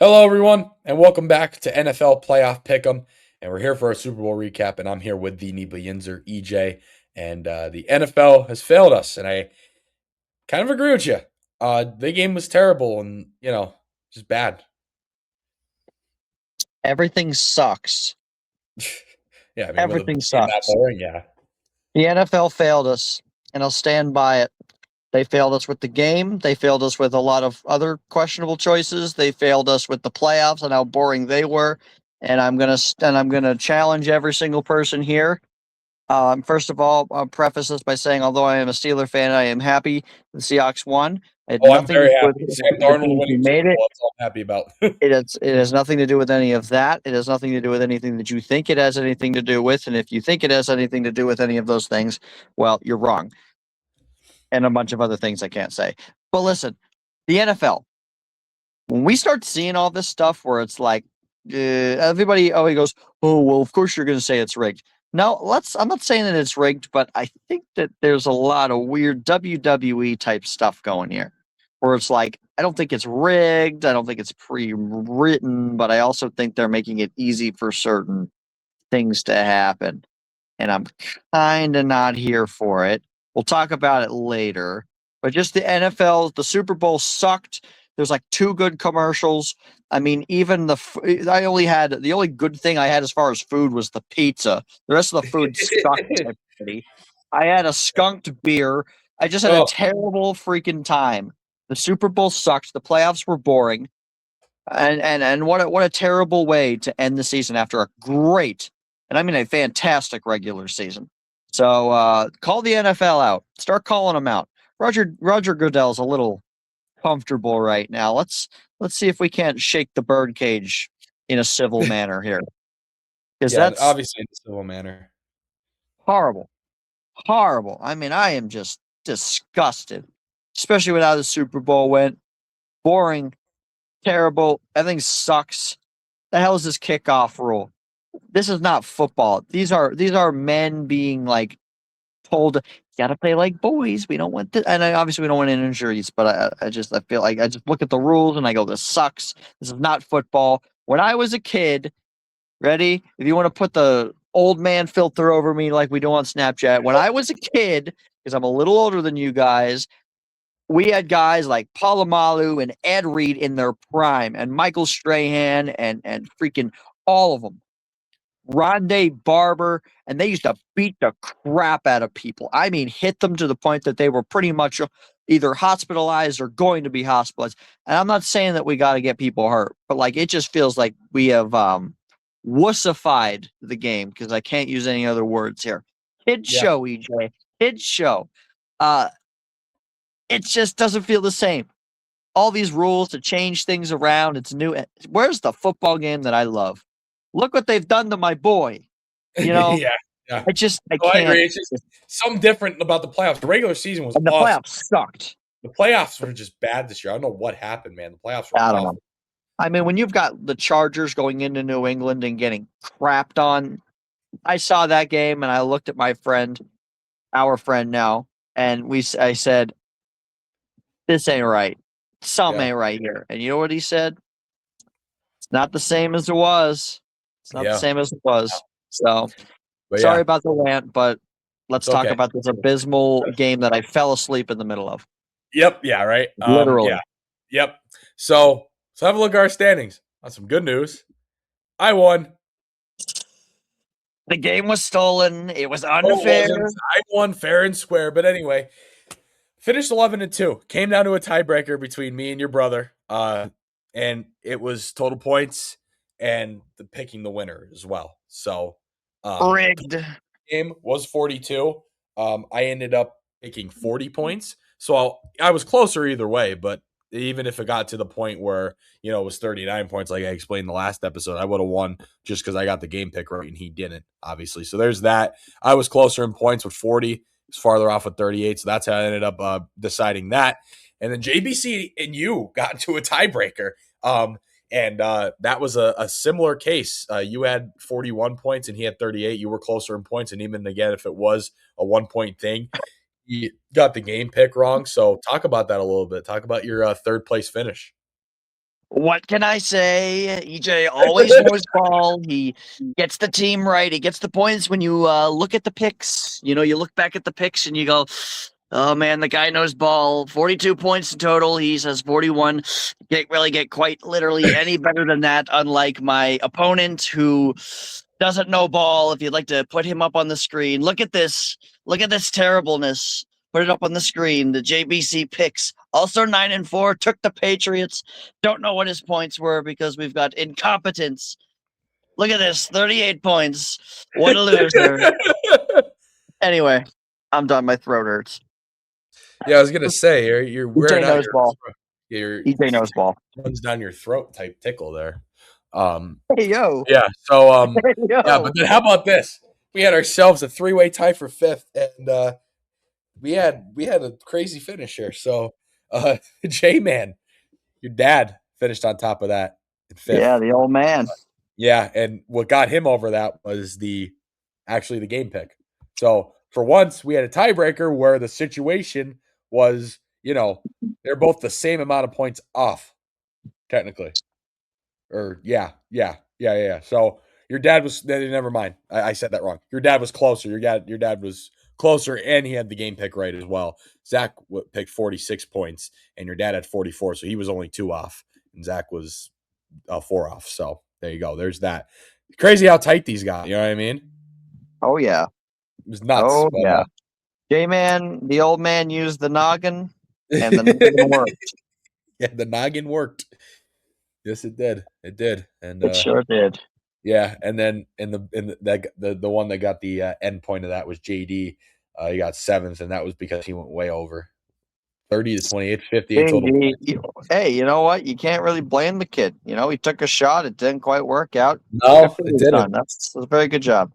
Hello, everyone, and welcome back to NFL Playoff Pick'em. And we're here for our Super Bowl recap. And I'm here with the Niebla Yinzer, EJ. And the NFL has failed us. And I kind of agree with you. The game was terrible and, just bad. Everything sucks. Yeah, I mean, with a Everything game that sucks. boring, yeah. The NFL failed us, and I'll stand by it. They failed us with the game. They failed us with a lot of other questionable choices. They failed us with the playoffs and how boring they were. And I'm gonna challenge every single person here. First of all, I'll preface this by saying, although I am a Steeler fan, I am happy the Seahawks won. It had Oh, I'm nothing to very do with happy. Sam the Darnold teams who winning made Super it. Bowl. That's all I'm happy about. It has nothing to do with any of that. It has nothing to do with anything that you think it has anything to do with. And if you think it has anything to do with any of those things, well, you're wrong. And a bunch of other things I can't say. But listen, the NFL, when we start seeing all this stuff where it's like everybody always goes, "Oh, well, of course you're going to say it's rigged." No, I'm not saying that it's rigged, but I think that there's a lot of weird WWE type stuff going here where it's like, I don't think it's rigged. I don't think it's pre-written, but I also think they're making it easy for certain things to happen. And I'm kind of not here for it. We'll talk about it later. But just the NFL, the Super Bowl sucked. There's like two good commercials. I mean, even I only had the only good thing I had as far as food was the pizza. The rest of the food sucked. Everybody. I had a skunked beer. I just had a Oh, terrible freaking time. The Super Bowl sucked. The playoffs were boring. And what a terrible way to end the season after a great, and I mean a fantastic regular season. So call the NFL out. Start calling them out. Roger Goodell's a little comfortable right now. Let's see if we can't shake the birdcage in a civil manner here, because yeah, that's obviously in a civil manner. horrible, horrible. I mean, I am just disgusted, especially with how the Super Bowl went. Boring, terrible. Everything sucks. The hell is this kickoff rule? This is not football. These are men being like told you gotta play like boys. We don't want and obviously we don't want any injuries, but I feel like I just look at the rules and I go, this sucks. This is not football. When I was a kid, ready? If you want to put the old man filter over me like we do on Snapchat, when I was a kid, because I'm a little older than you guys, we had guys like Palomalu and Ed Reed in their prime, and Michael Strahan and freaking all of them. Rondé Barber, and they used to beat the crap out of people. I mean, hit them to the point that they were pretty much either hospitalized or going to be hospitalized. And I'm not saying that we got to get people hurt, but like it just feels like we have wussified the game because I can't use any other words here. Kid Yeah. show, EJ. Kid show. Uh, it just doesn't feel the same. All these rules to change things around. It's new. Where's the football game that I love? Look what they've done to my boy. You know, Yeah, yeah. I No, I can't. agree. It's just something different about the playoffs. The regular season was And the awesome. playoffs sucked. The playoffs were just bad this year. I don't know what happened, man. The playoffs were I don't know. awful. I mean, when you've got the Chargers going into New England and getting crapped on, I saw that game and I looked at my friend, our friend now, and I said, "This ain't right. Something Yeah, ain't right here." And you know what he said? It's not the same as it was. It's not the yeah. same as it was. So But sorry yeah, about the rant, but let's it's talk okay. about this abysmal game that I fell asleep in the middle of. Yep, yeah, right. Yeah, Literally. yep. So have a look at our standings. On some good news. I won. The game was stolen. It was Oh, it unfair. wasn't. I won fair and square. But anyway, finished 11-2. Came down to a tiebreaker between me and your brother. And it was total points and the picking the winner as well. So Rigged. game was 42. I ended up making 40 points. So I was closer either way, but even if it got to the point where, it was 39 points, like I explained in the last episode, I would have won just because I got the game pick right and he didn't, obviously. So there's that. I was closer in points with 40, was farther off with 38. So that's how I ended up deciding that. And then JBC and you got into a tiebreaker. And that was a similar case. You had 41 points and he had 38. You were closer in points. And even again, if it was a 1 point thing, you got the game pick wrong. So talk about that a little bit. Talk about your third place finish. What can I say? EJ always knows ball. He gets the team right. He gets the points when you look at the picks. You know, you look back at the picks and you go, "Oh man, the guy knows ball." 42 points in total. He says 41. Can't really get quite literally any better than that. Unlike my opponent who doesn't know ball. If you'd like to put him up on the screen, look at this. Look at this terribleness. Put it up on the screen. The JBC picks. Also 9-4. Took the Patriots. Don't know what his points were because we've got incompetence. Look at this, 38 points. What a loser. Anyway, I'm done. My throat hurts. Yeah, I was gonna say you're EJ wearing out knows your ball. your EJ knows ball. runs down your throat type tickle there. Um, Hey yo. yeah. So Hey yeah, but yo. then how about this? We had ourselves a three-way tie for fifth, and we had a crazy finish here. So J Man, your dad finished on top of that in Yeah, fifth. the old man. Yeah, and what got him over that was the game pick. So for once, we had a tiebreaker where the situation was, they're both the same amount of points off, technically. Or yeah. So your dad was never mind. I said that wrong. Your dad was closer. Your dad was closer, and he had the game pick right as well. Zach picked 46 points, and your dad had 44, so he was only two off, and Zach was four off. So there you go. There's that. Crazy how tight these got. You know what I mean? Oh yeah. It was nuts. Oh But yeah. J Man, the old man used the noggin and the noggin yeah, worked. the noggin worked. Yes, it did. It did. And It sure did. yeah, and then the one that got the end point of that was JD. He got seventh, and that was because he went way over 30 to 28, 58 total JD, points. hey, you know what? You can't really blame the kid. You know, he took a shot. It didn't quite work out. Good No, for it you, didn't. son. That's a very good job.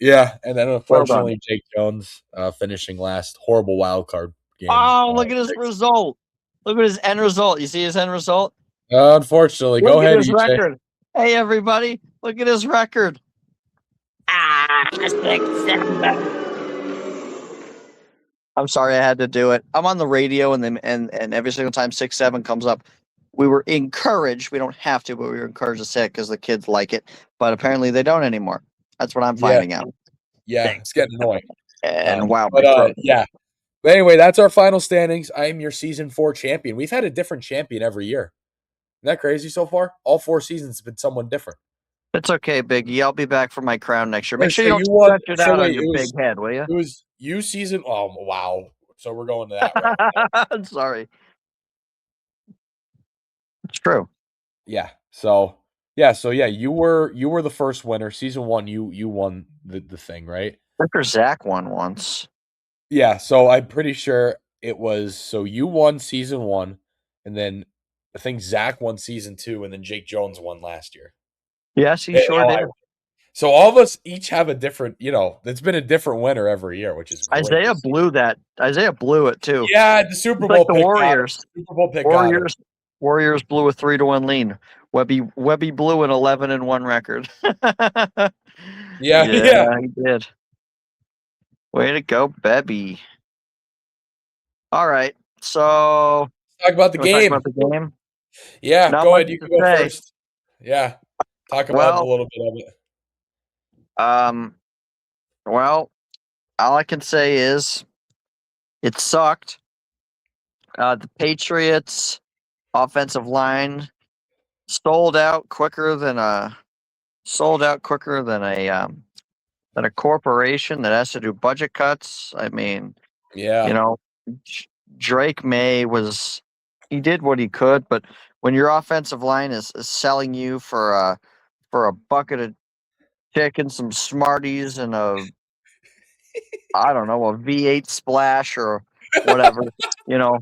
Yeah, and then Well done. unfortunately, Jake Jones finishing last. Horrible wild card game. Oh, look at his result. Look at his end result. You see his end result? Unfortunately, Look go at ahead, his EJ. record. Hey, everybody, look at his record. Ah, 6-7. I'm sorry I had to do it. I'm on the radio, and every single time 6-7 comes up, we were encouraged. We don't have to, but we were encouraged to say it because the kids like it. But apparently, they don't anymore. That's what I'm Yeah, finding out. yeah, it's getting annoying. And wow, my But throat. yeah. But anyway, that's our final standings. I am your season 4 champion. We've had a different champion every year. Isn't that crazy so far? All 4 seasons have been someone different. It's okay, Biggie. I'll be back for my crown next year. Make Wait, sure so you don't you won? stretch it So out on wait, your big head, will you? it was you season. Oh wow! So we're going to that route. Sorry. It's true. Yeah. So yeah. You were the first winner. Season 1, you won the thing, right? After Zach won once. Yeah. So I'm pretty sure it was. So you won season 1, and then I think Zach won season 2, and then Jake Jones won last year. Yes, he And sure now did. so all of us each have a different. It's been a different winner every year, which is great to Isaiah see. blew that. Isaiah blew it too. Yeah, the Super It's like Bowl the pick got him. Warriors. Super Bowl pick got him. Warriors. Warriors blew a 3-1 lead. Webby blew an 11-1 record. Yeah, Yeah, yeah. he did. Way to go, Bebby. All right. So Talk about the you want to talk game. about the game? Yeah, Not go much ahead. You to can go say. first. Yeah, talk about a Well, little bit of it. um, well, all I can say is it sucked. The Patriots offensive line sold out quicker than a corporation that has to do budget cuts. I mean, you Yeah, know, Drake May he did what he could, but when your offensive line is selling you for a bucket of chicken, some Smarties, and I don't know, a V8 splash or whatever, you know,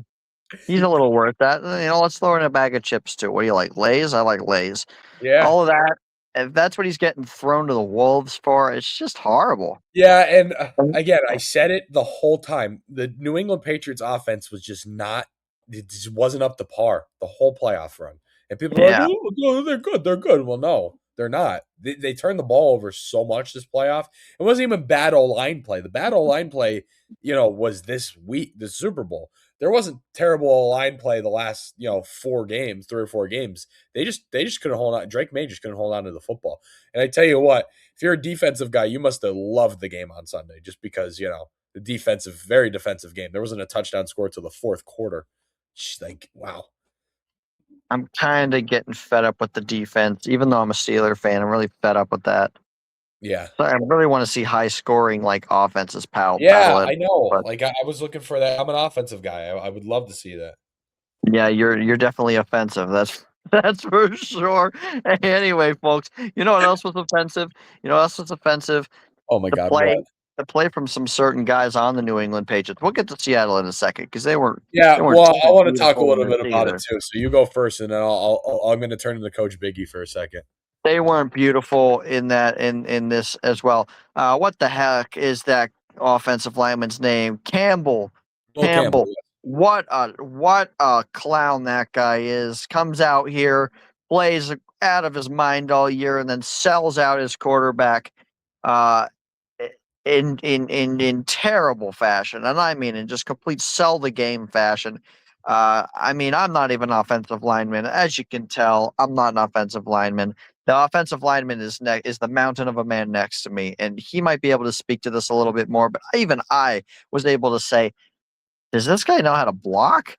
he's a little worth that. Let's throw in a bag of chips too. What do you like? Lay's? I like Lay's. yeah, All of that. If that's what he's getting thrown to the wolves for, it's just horrible. yeah. And Um, again, I said it the whole time. The New England Patriots offense was just not. It just wasn't up to par the whole playoff run. And people are like, Yeah, "Oh, they're good. They're good." Well, no, they're not. They turned the ball over so much this playoff. It wasn't even bad O line play. The bad O line play, was this week, the Super Bowl. there wasn't terrible line play the last 4 games, 3 or 4 games. They just couldn't hold on. Drake May just couldn't hold on to the football. And I tell you what, if you're a defensive guy, you must have loved the game on Sunday, just because the very defensive game. There wasn't a touchdown score till the fourth quarter. Just like wow, I'm kind of getting fed up with the defense, even though I'm a Steeler fan. I'm really fed up with that. yeah. So I really want to see high scoring like offenses battle Yeah, it. I know. But Like I was looking for that. I'm an offensive guy. I would love to see that. yeah, you're definitely offensive. That's that's for sure. Anyway, folks, you know what else was offensive? You know what else was offensive? Oh my The God, play, what? the play from some certain guys on the New England Patriots. We'll get to Seattle in a second because Yeah, they weren't well, I that want to talk a beautiful in little this bit about it either. too. So you go first, and then I'm going to turn to Coach Biggie for a second. They weren't beautiful in that in this as well. What the heck is that offensive lineman's name? Campbell. Will Campbell. Campbell. What a clown that guy is. Comes out here, plays out of his mind all year, and then sells out his quarterback uh, in terrible fashion. And I mean in just complete sell the game fashion. I mean, I'm not even an offensive lineman. As you can tell, I'm not an offensive lineman. The offensive lineman is the mountain of a man next to me, and he might be able to speak to this a little bit more. But even I was able to say, "Does this guy know how to block?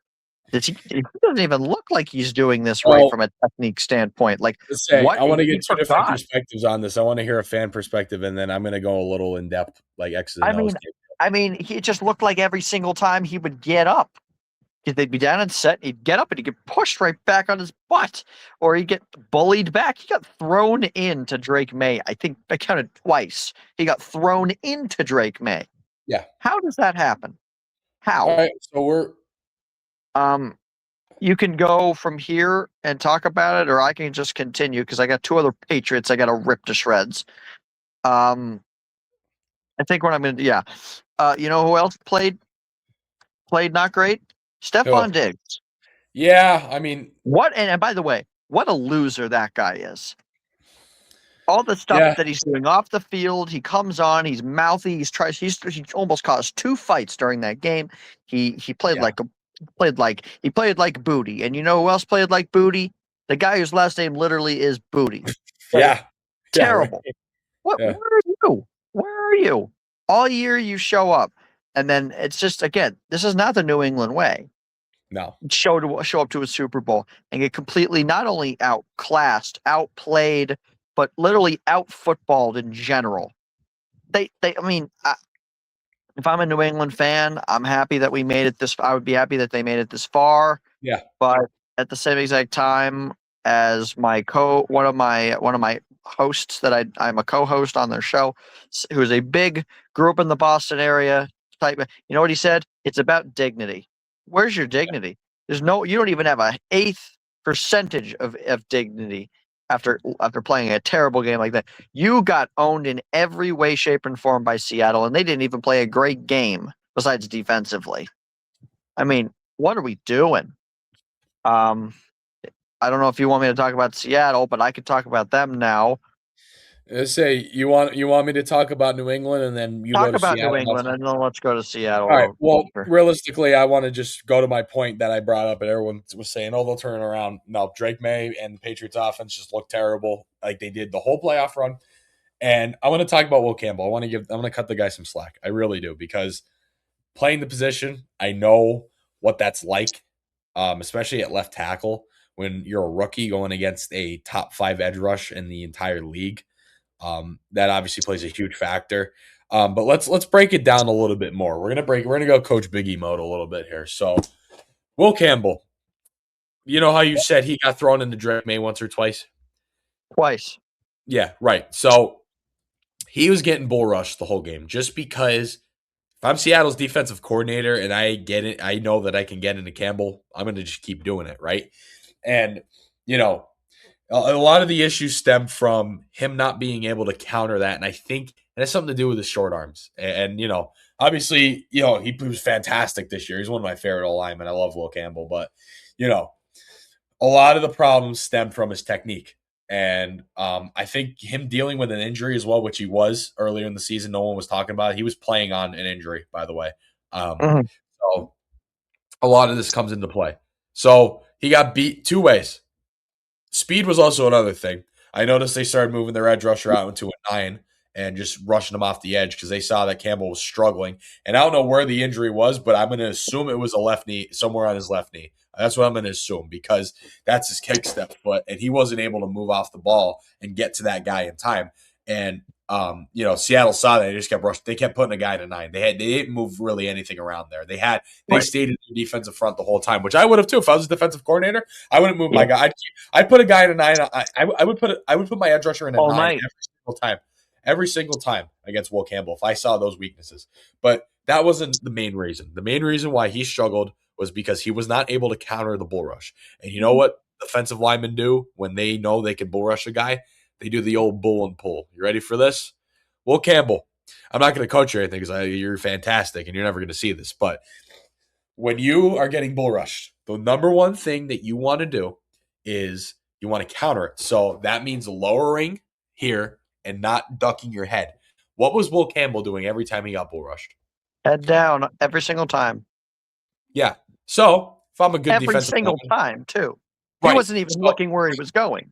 Does he doesn't even look like he's doing this right Well, from a technique standpoint. Like let's say what I want to he get two different forgot. perspectives on this. I want to hear a fan perspective, and then I'm going to go a little in depth, like X's and I O's. mean, he just looked like every single time he would get up, because they'd be down and set, he'd get up and he'd get pushed right back on his butt, or he'd get bullied back. He got thrown into Drake May. I think I counted twice. He got thrown into Drake May. Yeah. How does that happen? All How? right. So we're Um, you can go from here and talk about it, or I can just continue because I got two other Patriots I got to rip to shreds. Um, I think what I'm gonna do, yeah. You know who else played not great? who? Stephon Diggs. Yeah. I mean, What and by the way, what a loser that guy is. All the stuff yeah, that he's doing off the field, he comes on, he's mouthy, he almost caused two fights during that game. He played yeah, like he played like Booty. And you know who else played like Booty? The guy whose last name literally is Booty. So yeah, yeah. Right. terrible. What Yeah. where are you? Where are you? All year you show up. And then it's just again, this is not the New England way. No. Show up to a Super Bowl and get completely not only outclassed, outplayed, but literally out footballed in general. I mean, if I'm a New England fan, I'm happy that we made it this. I would be happy that they made it this far. Yeah. But at the same exact time as one of my hosts that I'm a co-host on their show, who's a big grew up in the Boston area type. You know what he said? It's about dignity. Where's your dignity? There's no. You don't even have a eighth percentage of dignity after playing a terrible game like that. You got owned in every way, shape, and form by Seattle, and they didn't even play a great game besides defensively. I mean, what are we doing? Um, I don't know if you want me to talk about Seattle, but I could talk about them now. Let's say you want me to talk about New England, and then you go Talk to about New Seattle. And England, and then let's go to all right. Seattle Well, after. realistically, I want to just go to my point that I brought up, and everyone was saying, "Oh, they'll turn it around." No, Drake May and the Patriots offense just looked terrible, like they did the whole playoff run. And I want to talk about Will Campbell. I'm going to cut the guy some slack. I really do, because playing the position, I know what that's like, especially at left tackle when you're a rookie going against a top 5 edge rush in the entire league. That obviously plays a huge factor. But let's break it down a little bit more. We're gonna go Coach Biggie mode a little bit here. So Will Campbell, you know how you said he got thrown into Drake May once or twice? Twice. Yeah, right. So he was getting bull rushed the whole game just because if I'm Seattle's defensive coordinator and I get it, I know that I can get into Campbell, I'm gonna just keep doing it, right? And you know, a lot of the issues stem from him not being able to counter that, and I think it has something to do with his short arms. And obviously, he was fantastic this year. He's one of my favorite linemen. I love Will Campbell, but you know, a lot of the problems stem from his technique. And I think him dealing with an injury as well, which he was earlier in the season, no one was talking about it. He was playing on an injury, by the way. Um, Mhm. so a lot of this comes into play. So he got beat two ways. Speed was also another thing. I noticed they started moving their edge rusher out into a 9 and just rushing him off the edge because they saw that Campbell was struggling. And I don't know where the injury was, but I'm going to assume it was a left knee, somewhere on his left knee. That's what I'm going to assume because that's his kick step foot, and he wasn't able to move off the ball and get to that guy in time. And Seattle saw that. They just kept rushing. They kept putting a guy to 9. They didn't move really anything around there. They Right. stayed in the defensive front the whole time, which I would have too if I was a defensive coordinator. I wouldn't move my Yeah. guy. I'd put a guy in a 9. I would put my edge rusher in a All 9 night. every single time against Will Campbell if I saw those weaknesses. But that wasn't the main reason. The main reason why he struggled was because he was not able to counter the bull rush. And you know what defensive linemen do when they know they can bull rush a guy? They do the old bull and pull. You ready for this? Will Campbell. I'm not going to coach you or anything because you're fantastic and you're never going to see this. But when you are getting bull rushed, the number one thing that you want to do is you want to counter it. So that means lowering here and not ducking your head. What was Will Campbell doing every time he got bull rushed? Head down every single time. Yeah. So if I'm a good Every defensive single lineman, time, too. He right. wasn't even So looking where he was going.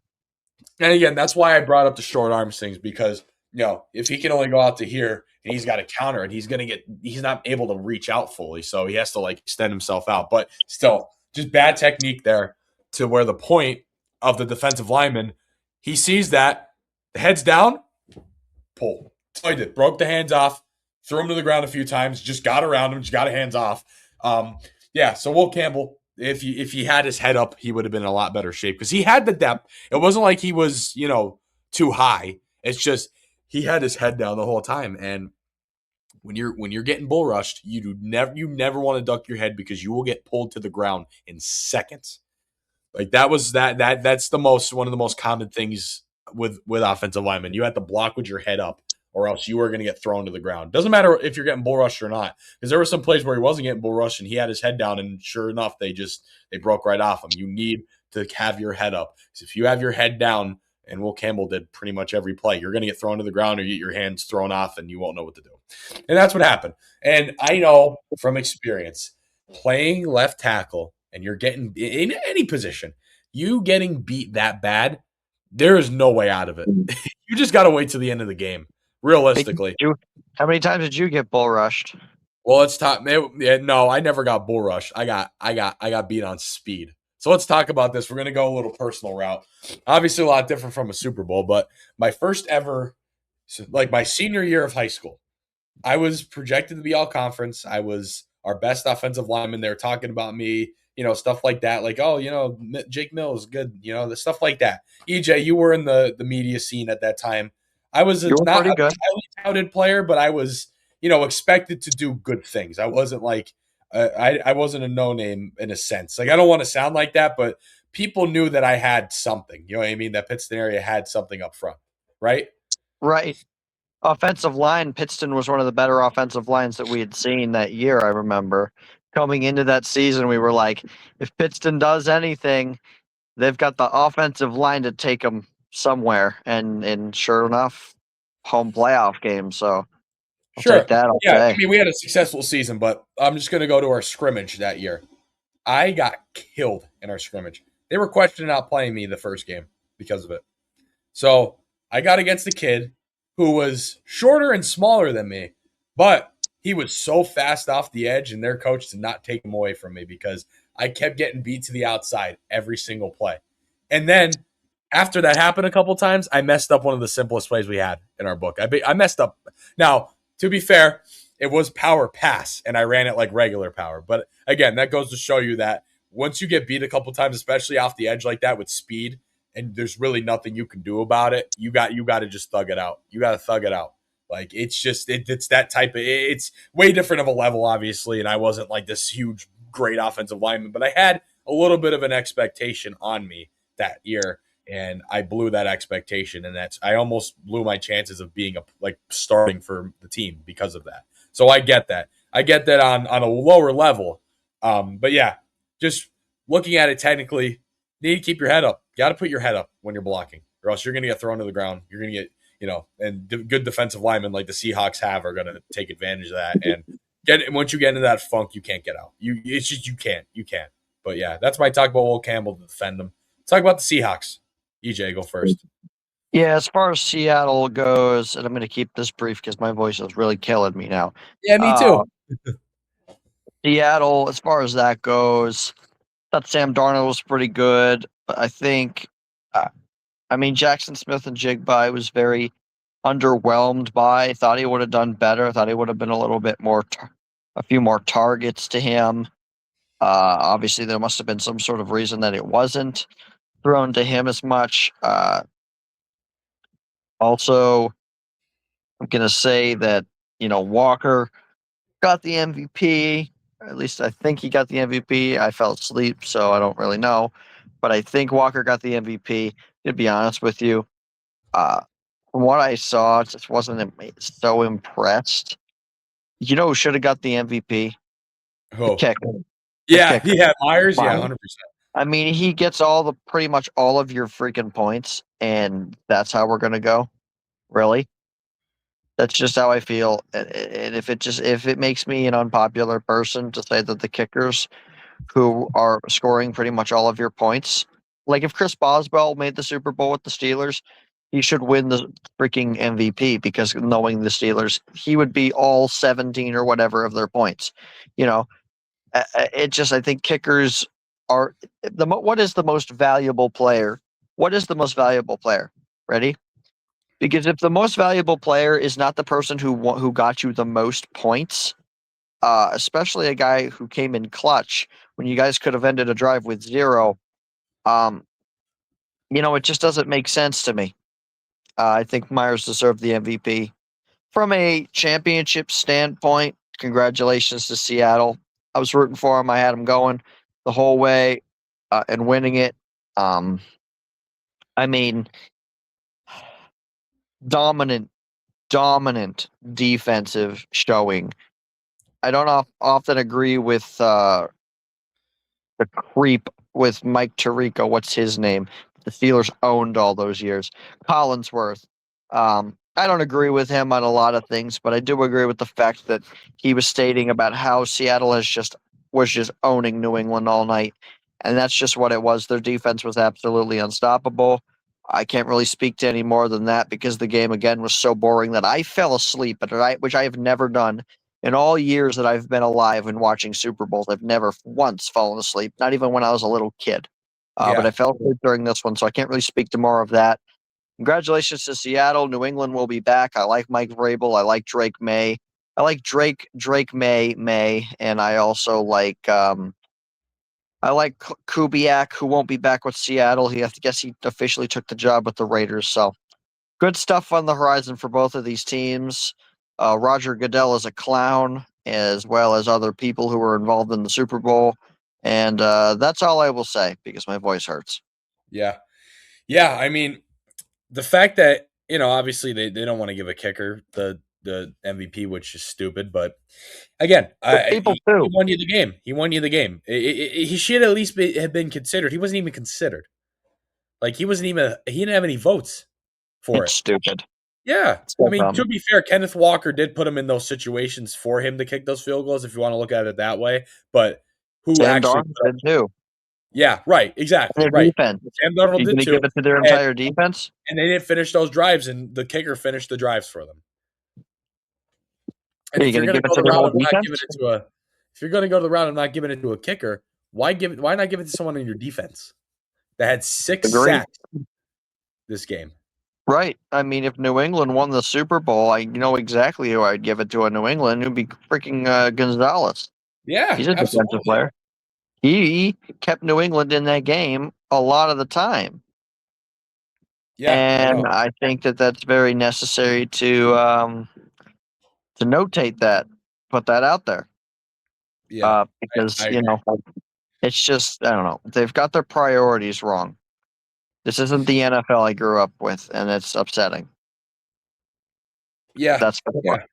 and again, that's why I brought up the short arms things because if he can only go out to here and he's got to counter and he's not able to reach out fully, so he has to like extend himself out. But still, just bad technique there to where the point of the defensive lineman, he sees that the head's down, pull. So he did. Broke the hands off, threw him to the ground a few times, just got around him, just got a hands off. So Will Campbell, if he had his head up, he would have been in a lot better shape because he had the depth. It wasn't like he was, too high. It's just he had his head down the whole time. And when you're getting bull rushed, you never want to duck your head because you will get pulled to the ground in seconds. Like that's one of the most common things with offensive linemen. You have to block with your head up, or else you are going to get thrown to the ground. Doesn't matter if you're getting bull rushed or not, because there were some plays where he wasn't getting bull rushed and he had his head down, and sure enough, they broke right off him. You need to have your head up. Because if you have your head down, and Will Campbell did pretty much every play, you're going to get thrown to the ground or get your hands thrown off, and you won't know what to do. And that's what happened. And I know from experience, playing left tackle and you're getting in any position, you getting beat that bad, there is no way out of it. You just got to wait till the end of the game, realistically. How many times did you get bull rushed? Well, it's time. No, I never got bull rushed. I got beat on speed. So let's talk about this. We're gonna go a little personal route. Obviously, a lot different from a Super Bowl, but my first ever, like my senior year of high school, I was projected to be all conference. I was our best offensive lineman. They were talking about me, stuff like that. Like, oh, Jake Mills, good, the stuff like that. EJ, you were in the media scene at that time. I was You were not pretty a good. highly touted player, but I was, expected to do good things. I wasn't like, I wasn't a no name in a sense. Like, I don't want to sound like that, but people knew that I had something. You know what I mean? That Pittston area had something up front, right? Right. Offensive line, Pittston was one of the better offensive lines that we had seen that year, I remember. Coming into that season, we were like, if Pittston does anything, they've got the offensive line to take them somewhere. And sure enough, home playoff game. So I'll take Sure. that all Yeah, I day. mean, we had a successful season, but I'm just going to go to our scrimmage that year. I got killed in our scrimmage. They were questioning out playing me the first game because of it. So I got against a kid who was shorter and smaller than me, but he was so fast off the edge, and their coach did not take him away from me because I kept getting beat to the outside every single play. And then after that happened a couple times, I messed up one of the simplest plays we had in our book. I messed up. Now, to be fair, it was power pass, and I ran it like regular power. But again, that goes to show you that once you get beat a couple times, especially off the edge like that with speed, and there's really nothing you can do about it, you got to just thug it out. You got to thug it out. Like it's just it's that type of it's way different of a level, obviously. And I wasn't like this huge, great offensive lineman, but I had a little bit of an expectation on me that year, and I blew that expectation, and I almost blew my chances of being starting for the team because of that. So I get that. I get that on a lower level. But yeah, just looking at it technically, you need to keep your head up. You got to put your head up when you're blocking, or else you're going to get thrown to the ground. You're going to get, and good defensive linemen like the Seahawks have are going to take advantage of that. And once you get into that funk, you can't get out. It's just you can't. But yeah, that's my talk about Will Campbell to defend him. Talk about the Seahawks. EJ, go first. Yeah, as far as Seattle goes, and I'm going to keep this brief because my voice is really killing me now. Yeah, me Uh, too. Seattle, as far as that goes, thought Sam Darnold was pretty good. But I think, uh, I mean, Jackson Smith and Jigba, I was very underwhelmed by. Thought he would have done better. Thought he would have been a little bit more, a few more targets to him. Obviously, there must have been some sort of reason that it wasn't thrown to him as much. Also, I'm going to say that, Walker got the MVP. At least I think he got the MVP. I fell asleep, so I don't really know. But I think Walker got the MVP, to be honest with you. Uh, from what I saw, I just wasn't so impressed. You know who should have got the MVP? The Oh, kicker. The yeah, kicker. yeah. Myers, yeah, Fine. 100%. I mean, he gets pretty much all of your freaking points, and that's how we're gonna go. Really? That's just how I feel. And if it makes me an unpopular person to say that the kickers who are scoring pretty much all of your points, like if Chris Boswell made the Super Bowl with the Steelers, he should win the freaking MVP because knowing the Steelers, he would be all 17 or whatever of their points. You know, it just I think kickers are what is the most valuable player? What is the most valuable player? Ready? Because if the most valuable player is not the person who got you the most points, especially a guy who came in clutch when you guys could have ended a drive with zero, um, it just doesn't make sense to me. I think Myers deserved the MVP. From a championship standpoint, congratulations to Seattle. I was rooting for him. I had him going the whole way and winning it. Um, I mean, dominant, dominant defensive showing. I don't often agree with the creep with Mike Tirico. What's his name? The Steelers owned all those years. Collinsworth. I don't agree with him on a lot of things, but I do agree with the fact that he was stating about how Seattle was just owning New England all night, and that's just what it was. Their defense was absolutely unstoppable. I can't really speak to any more than that because the game again was so boring that I fell asleep, which I have never done in all years that I've been alive and watching Super Bowls. I've never once fallen asleep, not even when I was a little kid. But Yeah, I fell asleep during this one, so I can't really speak to more of that. Congratulations to Seattle. New England will be back. I like Mike Vrabel. I like Drake May. I like Drake May, and I also I like Kubiak, who won't be back with Seattle. He officially took the job with the Raiders. So good stuff on the horizon for both of these teams. Roger Goodell is a clown, as well as other people who were involved in the Super Bowl. And that's all I will say because my voice hurts. yeah, yeah. I mean, the fact that obviously they don't want to give a kicker the MVP, which is stupid. But again, But people he too. won you the game. He won you the game. He should at least have been considered. He wasn't even considered. Like he didn't have any votes for It's it. stupid. Yeah. I So mean, dumb. to be fair, Kenneth Walker did put him in those situations for him to kick those field goals, if you want to look at it that way. But who Sam actually Darnold put up? did too. Yeah, right, exactly, Their right. defense. Sam Darnold You're did going to too, give it to their and entire defense? and they didn't finish those drives, and the kicker finished the drives for them. And Are you if going you're to going give to it go to the their route whole of not giving defense? it to a, if you're going to go the route of not giving it to a kicker, why not give it to someone in your defense that had 6 Agreed. sacks this game? Right. I mean, if New England won the Super Bowl, I know exactly who I'd give it to in New England. It'd be freaking Gonzalez. Yeah, He's a defensive absolutely. player. He kept New England in that game a lot of the time. Yeah, I And know. I think that that's very necessary to notate that, put that out there, Yeah, because I agree. it's just I don't know. They've got their priorities wrong. This isn't the NFL I grew up with, and it's upsetting. Yeah, That's for sure. yeah.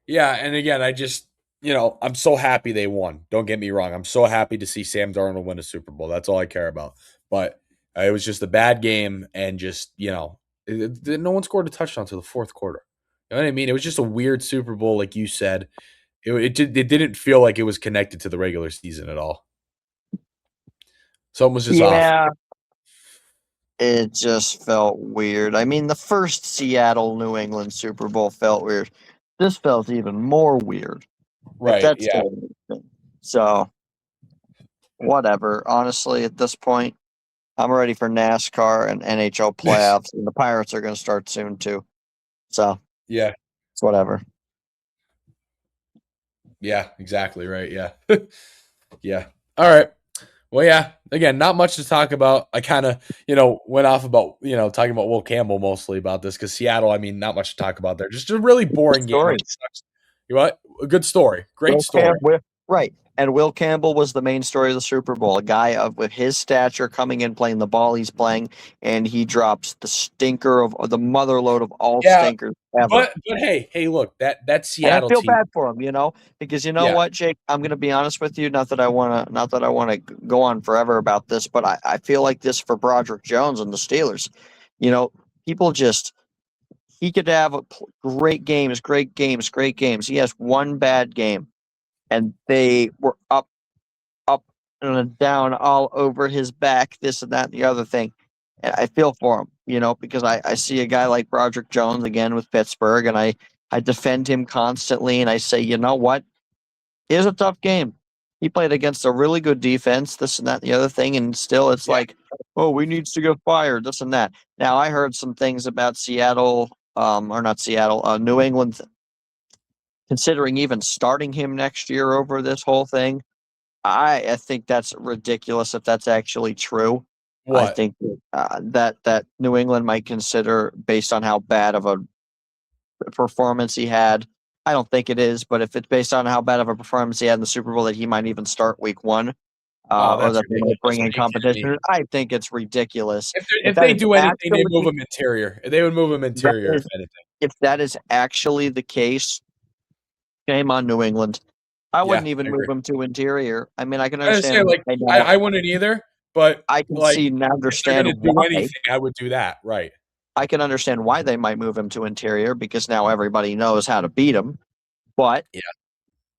Yeah, and again, I just I'm so happy they won. Don't get me wrong. I'm so happy to see Sam Darnold win a Super Bowl. That's all I care about. But it was just a bad game, and just no one scored a touchdown to the fourth quarter. You know what I mean? It was just a weird Super Bowl, like you said. It didn't feel like it was connected to the regular season at all. Something was just off. Yeah, it just felt weird. I mean, the first Seattle New England Super Bowl felt weird. This felt even more weird. If Right. that's Yeah. saying anything. So whatever. Honestly, at this point, I'm ready for NASCAR and NHL playoffs, and the Pirates are going to start soon too. So Yeah. it's whatever. Yeah. Exactly. Right. Yeah. Yeah. All right. Well, yeah. Again, not much to talk about. I kind of, went off about, talking about Will Campbell mostly about this because Seattle. I mean, not much to talk about there. Just a really boring game. Story. It sucks. You know what? A good story. Great Will story. Campbell, right? And Will Campbell was the main story of the Super Bowl. A guy with his stature coming in, playing the ball he's playing, and he drops the stinker of the mother load of all Yeah. stinkers ever. But hey, look, that And I Seattle feel team. bad for him, because you know Yeah. what, Jake? I'm gonna be honest with you. Not that I wanna go on forever about this, but I feel like this for Broderick Jones and the Steelers. You know, people just he could have great games, great games, great games. He has one bad game, and they were up and down all over his back, this and that and the other thing. And I feel for him, because I see a guy like Broderick Jones again with Pittsburgh, and I defend him constantly, and I say, you know what? It was a tough game. He played against a really good defense, this and that and the other thing, and still it's Yeah. like, oh, we needs to get fired, this and that. Now I heard some things about Seattle, or not Seattle, New England, considering even starting him next year over this whole thing. I think that's ridiculous if that's actually true. I What? think that New England might consider, based on how bad of a performance he had. I don't think it is, but if it's based on how bad of a performance he had in the Super Bowl, that he might even start Week 1, Oh, or that's that they might ridiculous. bring in Are you kidding me? competition. I think it's ridiculous. If If that they is do anything, they move actually him interior. They would move him that interior if is anything. if that is actually the case, shame on New England. I Yeah, wouldn't even I move agree. him to interior. I mean, I can I say understand like why now. I wouldn't either, but I can like see and if they're understand gonna do why. anything, I would do that. Right. I can understand why they might move him to interior because now everybody knows how to beat him. But Yeah.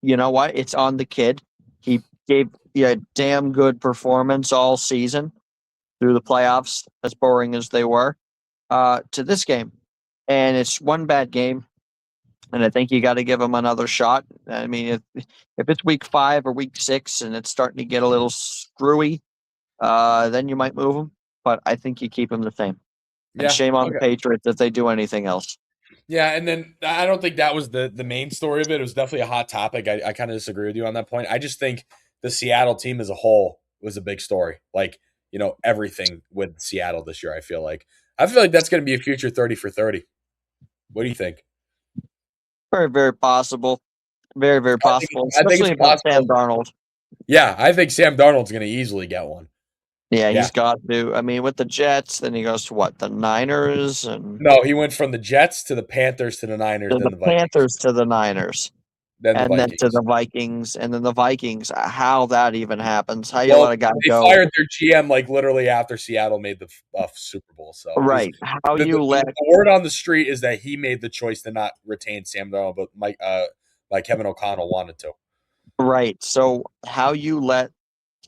you know what? It's on the kid. He gave you a damn good performance all season through the playoffs, as boring as they were, to this game. And it's one bad game. And I think you got to give him another shot. I mean, if it's week 5 or week 6 and it's starting to get a little screwy, then you might move him. But I think you keep him the same. And Yeah. shame on the Okay. Patriots if they do anything else. Yeah, and then I don't think that was the main story of it. It was definitely a hot topic. I kind of disagree with you on that point. I just think the Seattle team as a whole was a big story. Like, everything with Seattle this year, I feel like that's going to be a future 30 for 30. What do you think? Very, very possible. Very, very I think possible, I think especially it's if it's Sam possible. Darnold. Yeah, I think Sam Darnold's going to easily get one. Yeah, Yeah. he's got to. I mean, with the Jets, then he goes to what? The Niners and No, he went from the Jets to the Panthers to the Niners, to then the the Vikings, Panthers to the Niners, then the and then to Vikings. the Vikings, and then the Vikings. How that even happens? How you Well, let a guy they go? fired their GM like literally after Seattle made the Super Bowl. So, because Right. How the, the, you let the word on the street is that he made the choice to not retain Sam Darnold, but like Kevin O'Connell wanted to. right. So how you let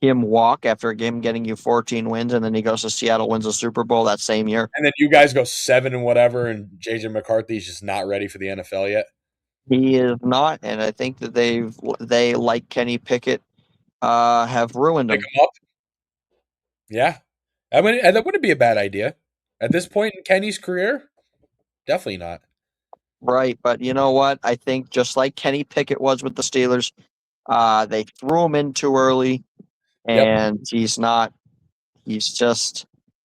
him walk after a game getting you 14 wins, and then he goes to Seattle, wins a Super Bowl that same year. And then you guys go 7 and whatever, and JJ McCarthy's just not ready for the NFL yet. He is not, and I think that they like Kenny Pickett have ruined Pick him. him up. Yeah. That wouldn't be a bad idea. At this point in Kenny's career, definitely not. Right, but you know what? I think just like Kenny Pickett was with the Steelers, they threw him in too early, Yep. and he's not. He's just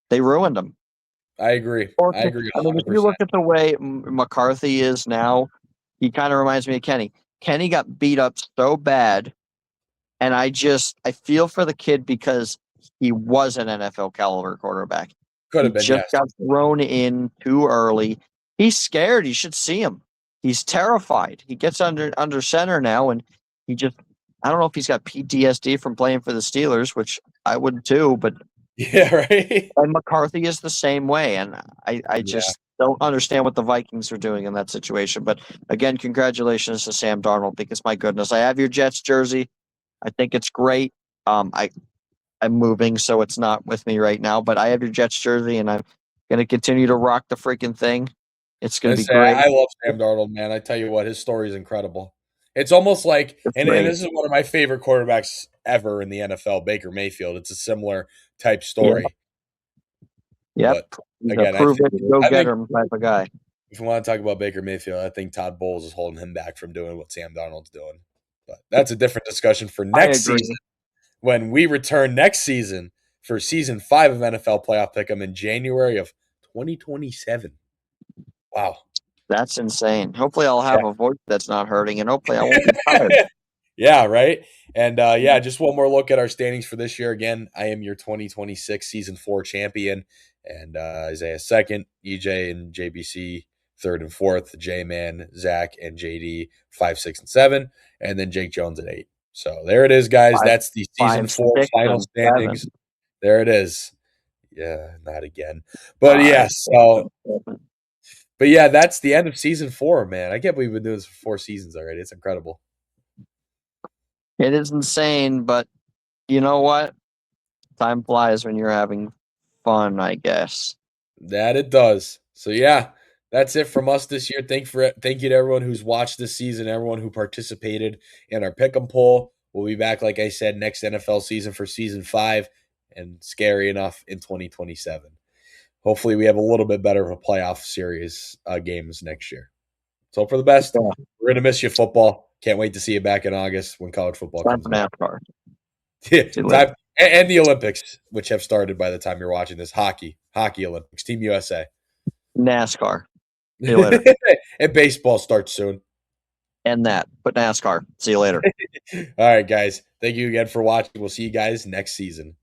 they ruined him. I agree. Or, I agree I mean, if you 100%. look at the way McCarthy is now, he kind of reminds me of Kenny. Kenny got beat up so bad, and I feel for the kid because he was an NFL caliber quarterback. Could He have been, just yes. got thrown in too early. He's scared. You should see him. He's terrified. He gets under center now, and he just I don't know if he's got PTSD from playing for the Steelers, which I would too. But Yeah, right. and McCarthy is the same way, and I Yeah. just don't understand what the Vikings are doing in that situation. But again, congratulations to Sam Darnold because my goodness, I have your Jets jersey. I think it's great. I'm moving, so it's not with me right now. But I have your Jets jersey, and I'm gonna continue to rock the freaking thing. It's gonna I be say great. I love Sam Darnold, man. I tell you what, his story is incredible. It's almost like, It's and great. this is one of my favorite quarterbacks ever in the NFL, Baker Mayfield. It's a similar type Yeah. story. Yep. But He's a again, prove it, go I get think him type of guy. if we want to talk about Baker Mayfield, I think Todd Bowles is holding him back from doing what Sam Darnold's doing. But that's a different discussion for I next season agree. when we return next season for season 5 of NFL Playoff Pick'em in January of 2027. Wow. That's insane. Hopefully, I'll Yeah. have a voice that's not hurting, and hopefully, I won't be tired. Yeah, right. And yeah, just one more look at our standings for this year. Again, I am your 2026 season 4 champion, and Isaiah second, EJ and JBC third and fourth, J Man, Zach, and JD 5, 6, and 7, and then Jake Jones at 8. So there it is, guys. Five, That's the season five, 4 six, final and seven. standings. There it is. Yeah, not again. But Five, yeah, six, so and seven. but yeah, that's the end of season 4, man. I can't believe we've been doing this for 4 seasons already. It's incredible. It is insane, but you know what? Time flies when you're having fun, I guess. That it does. So yeah, that's it from us this year. Thank you to everyone who's watched this season, everyone who participated in our pick 'em poll. We'll be back, like I said, next NFL season for season 5, and scary enough in 2027. Hopefully, we have a little bit better of a playoff series games next year. So for the best. Yeah, We're gonna miss you, football. Can't wait to see you back in August when college football time comes for back. NASCAR. Yeah, See you later. time and the Olympics, which have started by the time you're watching this. Hockey Olympics, Team USA. NASCAR. See you later. And baseball starts soon. And that, but NASCAR. See you later. All right, guys. Thank you again for watching. We'll see you guys next season.